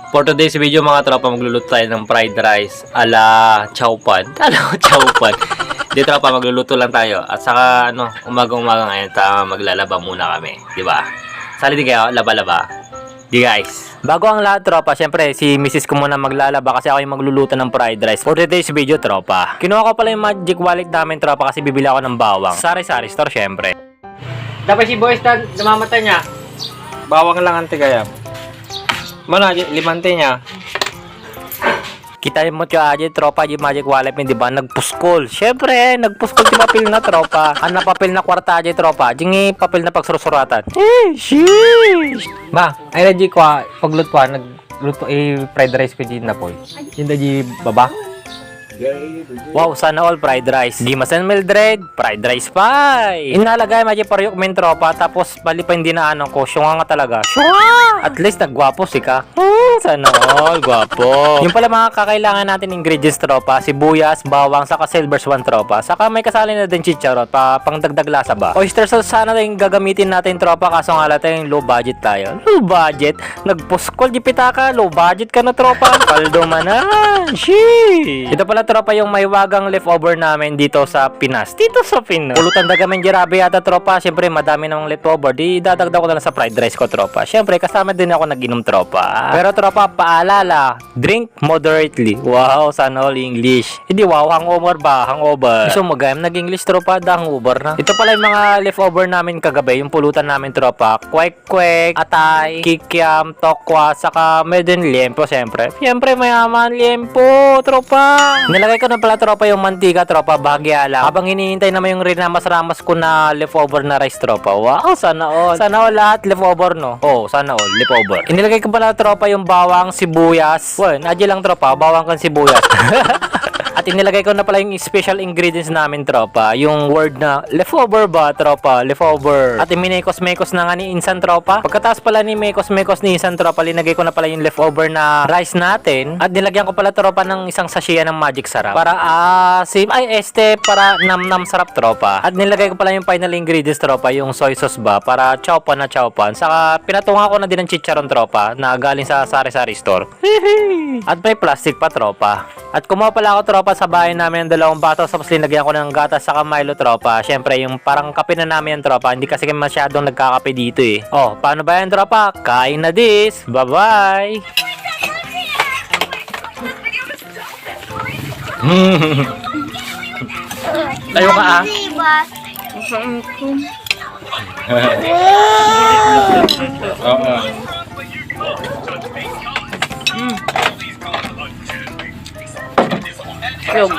For today's video mga tropa, magluluto tayo ng fried rice ala chowpan. Chowpan. Di tropa, magluluto lang tayo. At saka umaga-umaga ngayon, maglalaba muna kami. Diba? Sali din kayo, laba-laba. Di guys. Bago ang lahat tropa, syempre si Mrs. ko muna maglalaba kasi ako yung magluluto ng fried rice. For today's video tropa, kinuha ko pala yung magic wallet namin tropa kasi bibili ako ng bawang. Sari-sari store syempre. Dapat si boys namamatay niya. Bawang lang ante kaya. Mana limante niya. Kita mo siya aja tropa di magic wallet mi di ba nagpuskol. Syempre nagpuskol ti papel na tropa. Ana papel na kwarta aja tropa. Jingi papel na pagsursuratan. Sheesh. Ba, ay na di ko paglutwa nagluto fried rice ko di na po. Hindi di baba. Wow, sana all fried rice. Di masan Mildred, fried rice pie. Inalagay maji pariyok men tropa tapos bali pa hindi na ko, syunga nga talaga. Syunga! At least nagwapo si ka. Sana all, gwapo. Yung pala mga kakailangan natin ingredients tropa, sibuyas, bawang, saka silver swan tropa. Saka may kasali na din chicharot pa pangdagdag lasa ba. Oyster sauce sana yung gagamitin natin tropa kaso nga natin low budget tayo. Low budget? Nagpuskol di pitaka, low budget ka na tropa. Kaldo manan. Sheesh. Ito pala tropa yung may wagang leftover namin dito sa Pinas. Dito sa Pinas. Pulutan dagamen jirabe yata tropa. Siyempre madami namang leftover. Di dadagdag ko na lang sa fried rice ko tropa. Siyempre kasama din ako nag-inom tropa. Pero tropa paalala, drink moderately. Wow, sana all English. Hindi wow, hangover ba? Hangover. So magayam nag-English tropa, da hangover na. Ito pala yung mga leftover namin kagabi. Yung pulutan namin tropa. Kwek-kwek, atay, kikiam, tokwa, saka medin liempo siyempre. Siyempre mayaman liempo tropa. Nilagay ko na pala tropa yung mantika tropa, bahagya lang. Habang hinihintay naman yung rinamas-ramas ko na leftover na rice tropa. Wow, sana all. Sana all lahat leftover no. Oh, sana all leftover. Inilagay ko pala tropa yung bawang, sibuyas. Well, nadya lang tropa, bawang kan sibuyas. At inilagay ko na pala yung special ingredients namin tropa. Yung word na leftover ba tropa, leftover. At minekos-mekos na nga ni Insan tropa. Pagkatapos pala ni mekos-mekos ni Insan tropa, linagay ko na pala yung leftover na rice natin. At nilagyan ko pala tropa ng isang sachet ng magic sarap. Para para nam-nam sarap tropa. At nilagay ko pala yung final ingredients tropa, yung soy sauce ba para chowpan na chowpan. Saka pinatunga ko na din ng chicharon tropa na galing sa sari-sari store. At may plastic pa tropa. At kumuha pala ako tropa sa bahay namin ng 2 batos tapos linagyan ko ng gatas saka Milo tropa. Syempre yung parang kape na namin yung tropa. Hindi kasi masyadong nagkakape dito eh. Oh, paano ba yan tropa? Kain na this. Bye-bye. Tayo ka ah. Oo. Yung